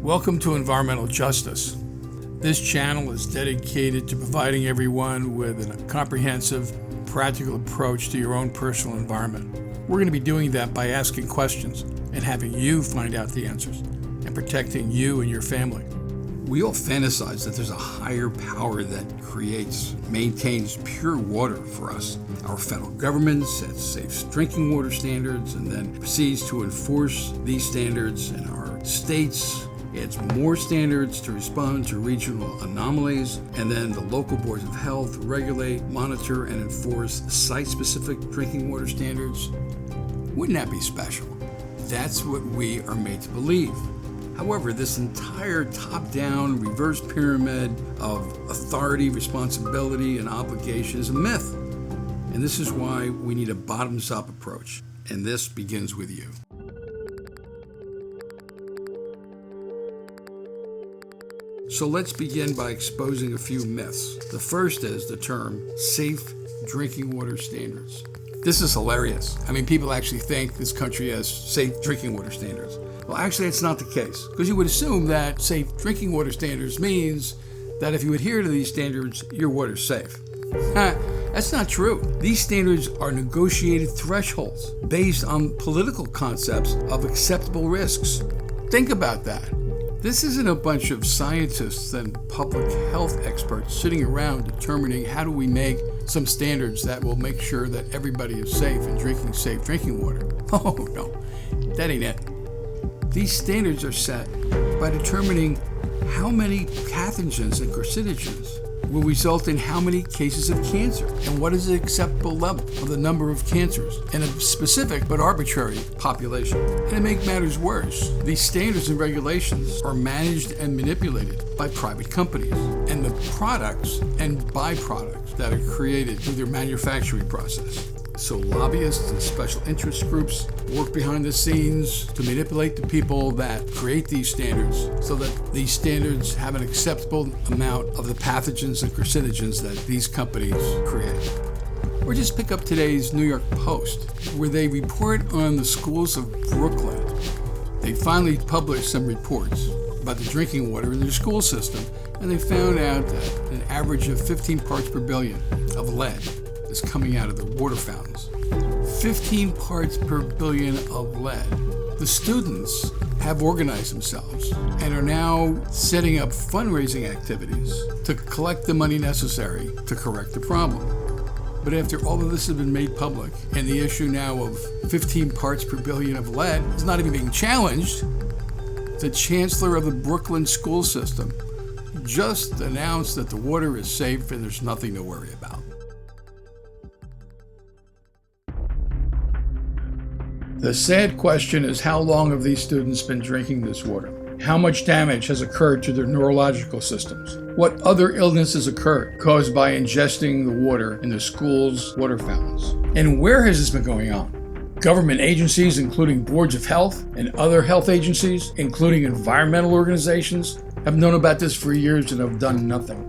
Welcome to Environmental Justice. This channel is dedicated to providing everyone with a comprehensive, practical approach to your own personal environment. We're going to be doing that by asking questions and having you find out the answers and protecting you and your family. We all fantasize that there's a higher power that maintains pure water for us. Our federal government sets safe drinking water standards and then proceeds to enforce these standards in our states. Adds more standards to respond to regional anomalies, and then the local boards of health regulate, monitor, and enforce site-specific drinking water standards. Wouldn't that be special? That's what we are made to believe. However, this entire top-down reverse pyramid of authority, responsibility, and obligation is a myth. And this is why we need a bottoms-up approach. And this begins with you. So let's begin by exposing a few myths. The first is the term safe drinking water standards. This is hilarious. People actually think this country has safe drinking water standards. Well, actually, that's not the case, because you would assume that safe drinking water standards means that if you adhere to these standards, your water's safe. That's not true. These standards are negotiated thresholds based on political concepts of acceptable risks. Think about that. This isn't a bunch of scientists and public health experts sitting around determining how do we make some standards that will make sure that everybody is safe and drinking safe drinking water. Oh no, that ain't it. These standards are set by determining how many pathogens and carcinogens will result in how many cases of cancer and what is the acceptable level of the number of cancers in a specific but arbitrary population. And to make matters worse, these standards and regulations are managed and manipulated by private companies and the products and byproducts that are created through their manufacturing process. So lobbyists and special interest groups work behind the scenes to manipulate the people that create these standards so that these standards have an acceptable amount of the pathogens and carcinogens that these companies create. Or just pick up today's New York Post, where they report on the schools of Brooklyn. They finally published some reports about the drinking water in their school system, and they found out that an average of 15 parts per billion of lead is coming out of the water fountains. 15 parts per billion of lead. The students have organized themselves and are now setting up fundraising activities to collect the money necessary to correct the problem. But after all of this has been made public and the issue now of 15 parts per billion of lead is not even being challenged, the chancellor of the Brooklyn school system just announced that the water is safe and there's nothing to worry about. The sad question is, how long have these students been drinking this water? How much damage has occurred to their neurological systems? What other illnesses occurred caused by ingesting the water in the school's water fountains? And where has this been going on? Government agencies, including boards of health and other health agencies, including environmental organizations, have known about this for years and have done nothing.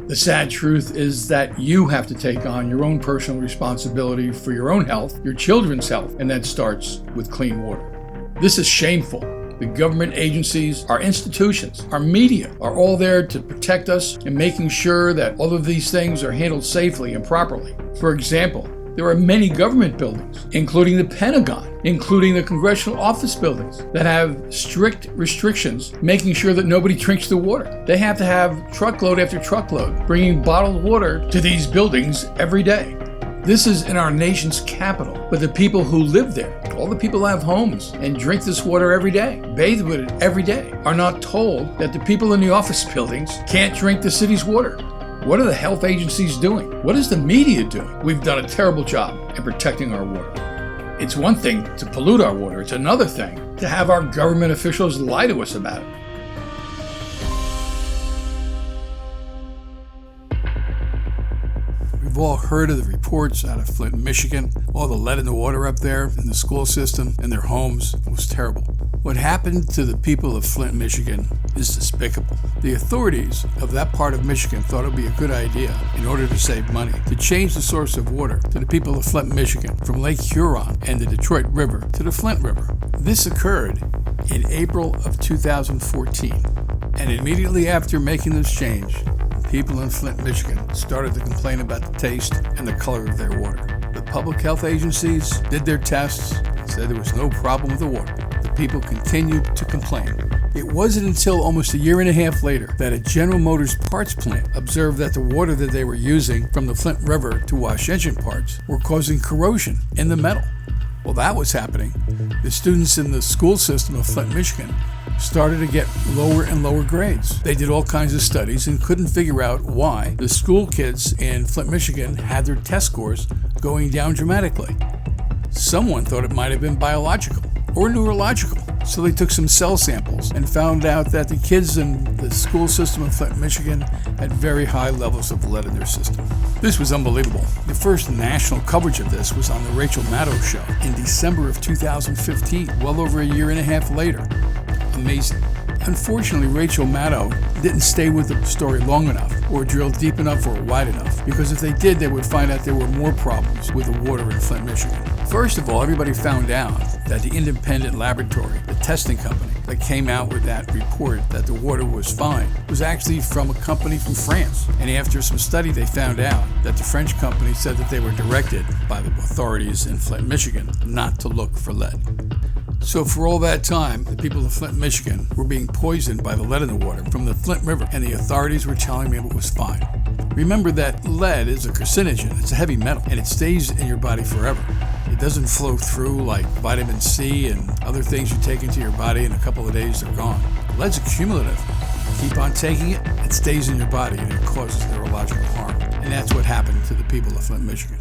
The sad truth is that you have to take on your own personal responsibility for your own health, your children's health, and that starts with clean water. This is shameful. The government agencies, our institutions, our media are all there to protect us and making sure that all of these things are handled safely and properly. For example, there are many government buildings, including the Pentagon, including the congressional office buildings, that have strict restrictions making sure that nobody drinks the water. They have to have truckload after truckload bringing bottled water to these buildings every day. This is in our nation's capital, but the people who live there, all the people who have homes and drink this water every day, bathe with it every day, are not told that the people in the office buildings can't drink the city's water. What are the health agencies doing? What is the media doing? We've done a terrible job in protecting our water. It's one thing to pollute our water. It's another thing to have our government officials lie to us about it. We've all heard of the reports out of Flint, Michigan. All the lead in the water up there in the school system and their homes was terrible. What happened to the people of Flint, Michigan is despicable. The authorities of that part of Michigan thought it would be a good idea, in order to save money, to change the source of water to the people of Flint, Michigan from Lake Huron and the Detroit River to the Flint River. This occurred in April of 2014. And immediately after making this change, people in Flint, Michigan started to complain about the taste and the color of their water. The public health agencies did their tests and said there was no problem with the water. The people continued to complain. It wasn't until almost a year and a half later that a General Motors parts plant observed that the water that they were using from the Flint River to wash engine parts were causing corrosion in the metal. While that was happening, the students in the school system of Flint, Michigan started to get lower and lower grades. They did all kinds of studies and couldn't figure out why the school kids in Flint, Michigan had their test scores going down dramatically. Someone thought it might have been biological or neurological. So they took some cell samples and found out that the kids in the school system of Flint, Michigan had very high levels of lead in their system. This was unbelievable. The first national coverage of this was on the Rachel Maddow show in December of 2015, well over a year and a half later. Amazing. Unfortunately, Rachel Maddow didn't stay with the story long enough or drill deep enough or wide enough, because if they did, they would find out there were more problems with the water in Flint, Michigan. First of all, everybody found out that the independent laboratory, the testing company that came out with that report that the water was fine, was actually from a company from France. And after some study, they found out that the French company said that they were directed by the authorities in Flint, Michigan, not to look for lead. So for all that time, the people of Flint, Michigan were being poisoned by the lead in the water from the Flint River, and the authorities were telling them it was fine. Remember that lead is a carcinogen, it's a heavy metal, and it stays in your body forever. It doesn't flow through like vitamin C and other things you take into your body in a couple of days, they're gone. Lead's accumulative. Keep on taking it, it stays in your body and it causes neurological harm. And that's what happened to the people of Flint, Michigan.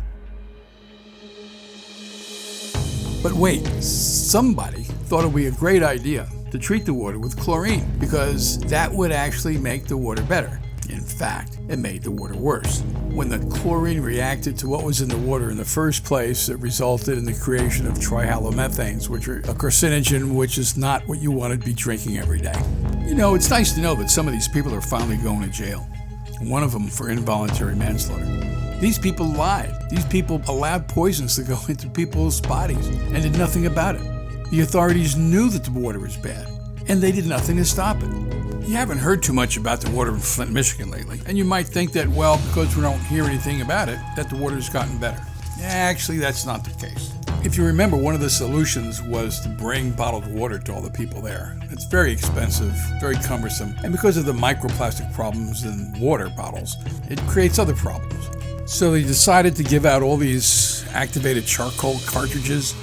But wait, somebody thought it would be a great idea to treat the water with chlorine because that would actually make the water better. In fact, it made the water worse. When the chlorine reacted to what was in the water in the first place, it resulted in the creation of trihalomethanes, which are a carcinogen, which is not what you want to be drinking every day. You know, it's nice to know that some of these people are finally going to jail. One of them for involuntary manslaughter. These people lied. These people allowed poisons to go into people's bodies and did nothing about it. The authorities knew that the water was bad, and they did nothing to stop it. You haven't heard too much about the water in Flint, Michigan lately, and you might think that, well, because we don't hear anything about it, that the water's gotten better. Actually, that's not the case. If you remember, one of the solutions was to bring bottled water to all the people there. It's very expensive, very cumbersome, and because of the microplastic problems in water bottles, it creates other problems. So they decided to give out all these activated charcoal cartridges.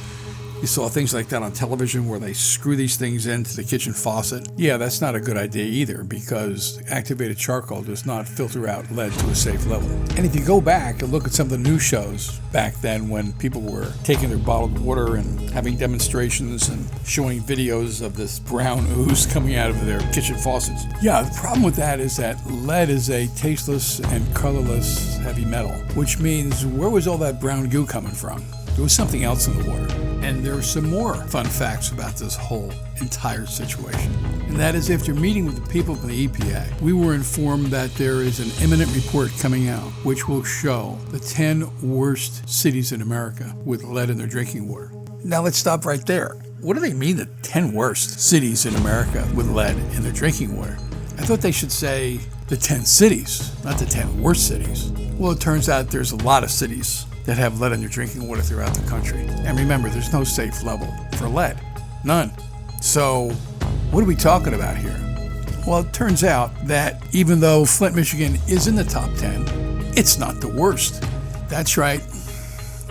You saw things like that on television where they screw these things into the kitchen faucet. Yeah, that's not a good idea either because activated charcoal does not filter out lead to a safe level. And if you go back and look at some of the news shows back then when people were taking their bottled water and having demonstrations and showing videos of this brown ooze coming out of their kitchen faucets. Yeah, the problem with that is that lead is a tasteless and colorless heavy metal, which means where was all that brown goo coming from? There was something else in the water. And there are some more fun facts about this whole entire situation. And that is after meeting with the people from the EPA, we were informed that there is an imminent report coming out which will show the 10 worst cities in America with lead in their drinking water. Now let's stop right there. What do they mean the 10 worst cities in America with lead in their drinking water? I thought they should say the 10 cities, not the 10 worst cities. Well, it turns out there's a lot of cities that have lead in their drinking water throughout the country. And remember, there's no safe level for lead. None. So, what are we talking about here? Well, it turns out that even though Flint, Michigan is in the top 10, it's not the worst. That's right.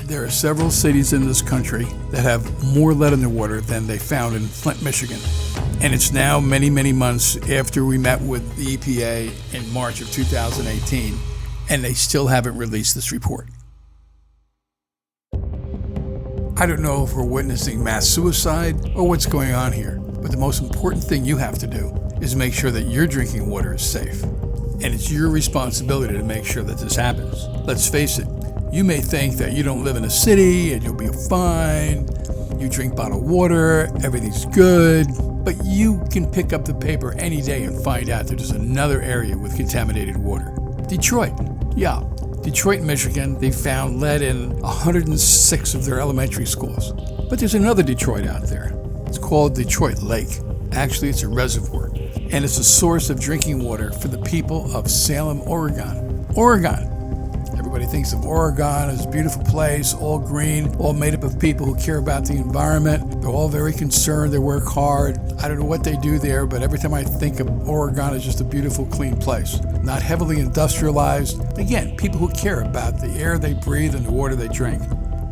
There are several cities in this country that have more lead in their water than they found in Flint, Michigan. And it's now many, many months after we met with the EPA in March of 2018, and they still haven't released this report. I don't know if we're witnessing mass suicide or what's going on here, but the most important thing you have to do is make sure that your drinking water is safe. And it's your responsibility to make sure that this happens. Let's face it, you may think that you don't live in a city and you'll be fine, you drink bottled water, everything's good, but you can pick up the paper any day and find out that there's another area with contaminated water. Detroit, yeah. Detroit, Michigan, they found lead in 106 of their elementary schools. But there's another Detroit out there. It's called Detroit Lake. Actually, it's a reservoir, and it's a source of drinking water for the people of Salem, Oregon. Oregon. Everybody thinks of Oregon as a beautiful place, all green, all made up of people who care about the environment. They're all very concerned. They work hard. I don't know what they do there, but every time I think of Oregon, it's just a beautiful, clean place. Not heavily industrialized. Again, people who care about the air they breathe and the water they drink.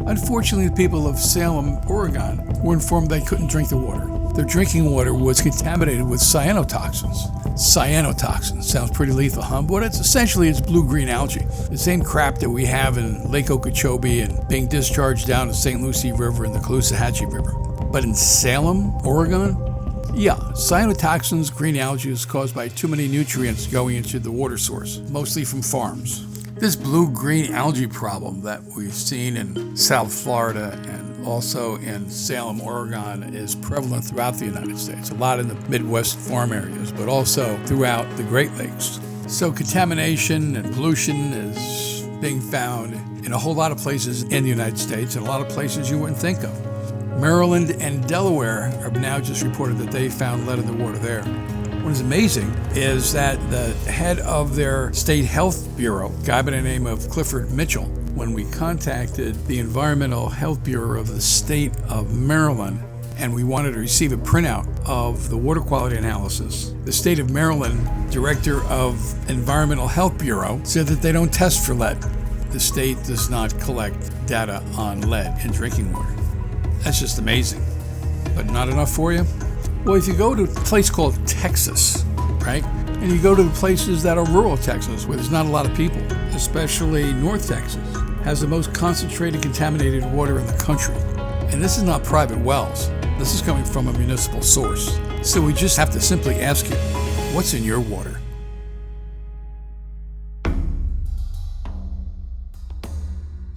Unfortunately, the people of Salem, Oregon, were informed they couldn't drink the water. Their drinking water was contaminated with cyanotoxins. Cyanotoxins sounds pretty lethal, huh? But it's blue-green algae. The same crap that we have in Lake Okeechobee and being discharged down the St. Lucie River and the Caloosahatchee River. But in Salem, Oregon, cyanotoxins, green algae, is caused by too many nutrients going into the water source, mostly from farms. This blue-green algae problem that we've seen in South Florida and also in Salem, Oregon, is prevalent throughout the United States. A lot in the Midwest farm areas, but also throughout the Great Lakes. So contamination and pollution is being found in a whole lot of places in the United States and a lot of places you wouldn't think of. Maryland and Delaware have now just reported that they found lead in the water there. What is amazing is that the head of their state health bureau, a guy by the name of Clifford Mitchell, when we contacted the Environmental Health Bureau of the state of Maryland and we wanted to receive a printout of the water quality analysis, the state of Maryland director of Environmental Health Bureau said that they don't test for lead. The state does not collect data on lead in drinking water. That's just amazing. But not enough for you? Well, if you go to a place called Texas, right, and you go to the places that are rural Texas where there's not a lot of people, especially North Texas, has the most concentrated contaminated water in the country. And this is not private wells. This is coming from a municipal source. So we just have to simply ask you, what's in your water?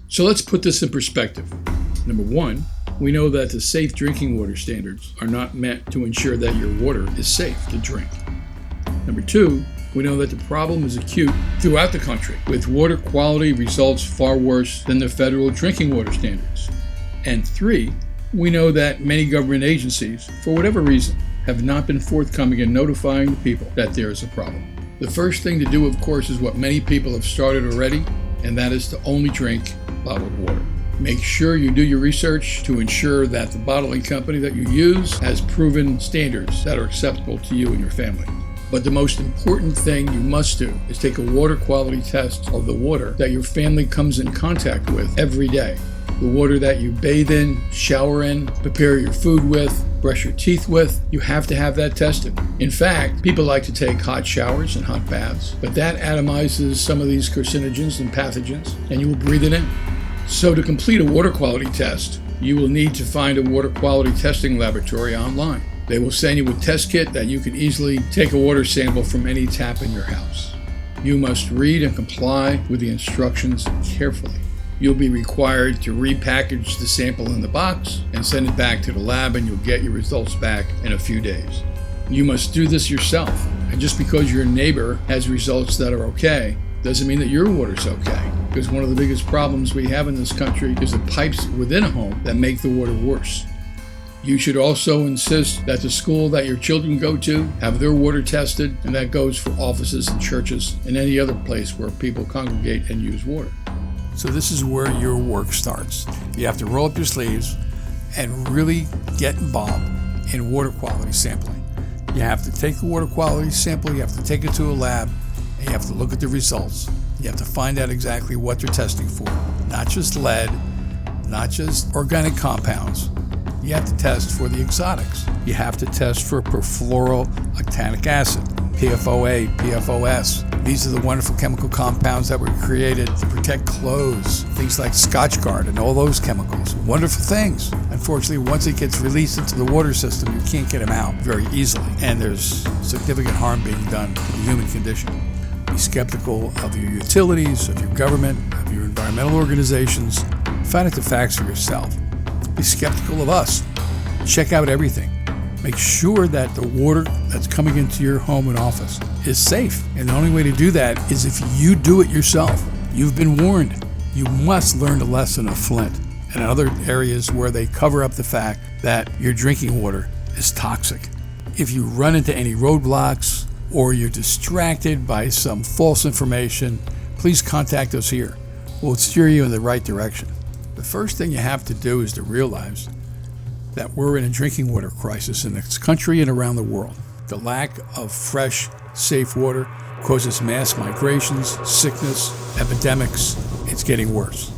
So let's put this in perspective. Number one, we know that the safe drinking water standards are not meant to ensure that your water is safe to drink. Number two, we know that the problem is acute throughout the country, with water quality results far worse than the federal drinking water standards. And three, we know that many government agencies, for whatever reason, have not been forthcoming in notifying the people that there is a problem. The first thing to do, of course, is what many people have started already, and that is to only drink bottled water. Make sure you do your research to ensure that the bottling company that you use has proven standards that are acceptable to you and your family. But the most important thing you must do is take a water quality test of the water that your family comes in contact with every day. The water that you bathe in, shower in, prepare your food with, brush your teeth with, you have to have that tested. In fact, people like to take hot showers and hot baths, but that atomizes some of these carcinogens and pathogens, and you will breathe it in. So to complete a water quality test, you will need to find a water quality testing laboratory online. They will send you a test kit that you can easily take a water sample from any tap in your house. You must read and comply with the instructions carefully. You'll be required to repackage the sample in the box and send it back to the lab, and you'll get your results back in a few days. You must do this yourself, and just because your neighbor has results that are okay doesn't mean that your water's okay. Because one of the biggest problems we have in this country is the pipes within a home that make the water worse. You should also insist that the school that your children go to have their water tested, and that goes for offices and churches and any other place where people congregate and use water. So this is where your work starts. You have to roll up your sleeves and really get involved in water quality sampling. You have to take the water quality sample, you have to take it to a lab, and you have to look at the results. You have to find out exactly what they're testing for. Not just lead, not just organic compounds. You have to test for the exotics. You have to test for perfluorooctanic acid, PFOA, PFOS. These are the wonderful chemical compounds that were created to protect clothes, things like Scotchgard and all those chemicals. Wonderful things. Unfortunately, once it gets released into the water system, you can't get them out very easily, and there's significant harm being done to the human condition. Be skeptical of your utilities, of your government, of your environmental organizations. Find out the facts for yourself. Be skeptical of us. Check out everything. Make sure that the water that's coming into your home and office is safe. And the only way to do that is if you do it yourself. You've been warned. You must learn the lesson of Flint and other areas where they cover up the fact that your drinking water is toxic. If you run into any roadblocks or you're distracted by some false information, please contact us here. We'll steer you in the right direction. The first thing you have to do is to realize that we're in a drinking water crisis in this country and around the world. The lack of fresh, safe water causes mass migrations, sickness, epidemics. It's getting worse.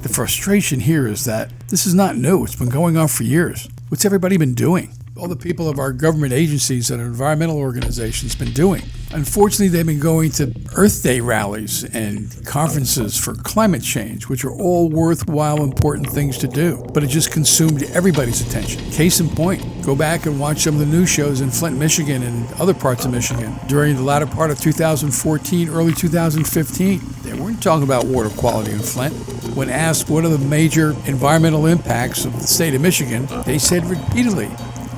The frustration here is that this is not new. It's been going on for years. What's everybody been doing? All the people of our government agencies and environmental organizations been doing. Unfortunately, they've been going to Earth Day rallies and conferences for climate change, which are all worthwhile, important things to do. But it just consumed everybody's attention. Case in point, go back and watch some of the news shows in Flint, Michigan and other parts of Michigan during the latter part of 2014, early 2015. They weren't talking about water quality in Flint. When asked what are the major environmental impacts of the state of Michigan, they said repeatedly,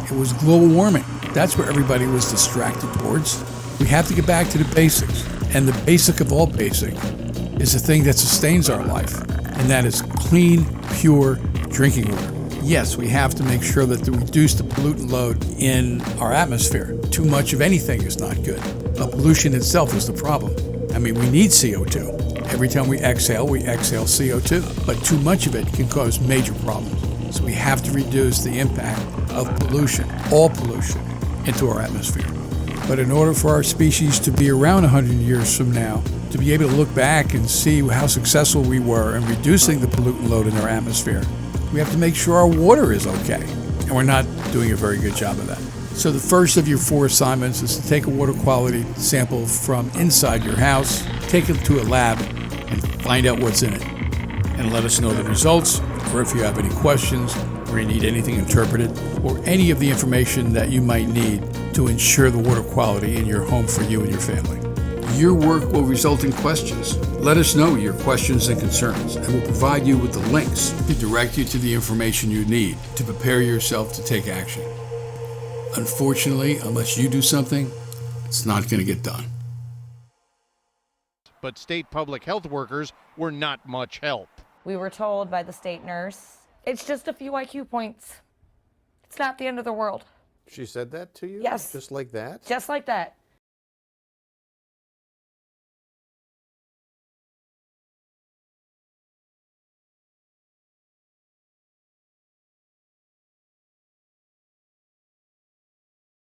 it was global warming. That's where everybody was distracted towards. We have to get back to the basics. And the basic of all basic is the thing that sustains our life. And that is clean, pure drinking water. Yes, we have to make sure that to reduce the pollutant load in our atmosphere. Too much of anything is not good. But pollution itself is the problem. I mean, we need CO2. Every time we exhale CO2. But too much of it can cause major problems. So we have to reduce the impact of pollution, all pollution, into our atmosphere. But in order for our species to be around 100 years from now, to be able to look back and see how successful we were in reducing the pollutant load in our atmosphere, we have to make sure our water is okay. And we're not doing a very good job of that. So the first of your 4 assignments is to take a water quality sample from inside your house, take it to a lab, and find out what's in it. And let us know the results, or if you have any questions, or you need anything interpreted, or any of the information that you might need to ensure the water quality in your home for you and your family. Your work will result in questions. Let us know your questions and concerns, and we'll provide you with the links to direct you to the information you need to prepare yourself to take action. Unfortunately, unless you do something, it's not going to get done. But state public health workers were not much help. We were told by the state nurse, it's just a few IQ points. It's not the end of the world. She said that to you? Yes. Just like that? Just like that.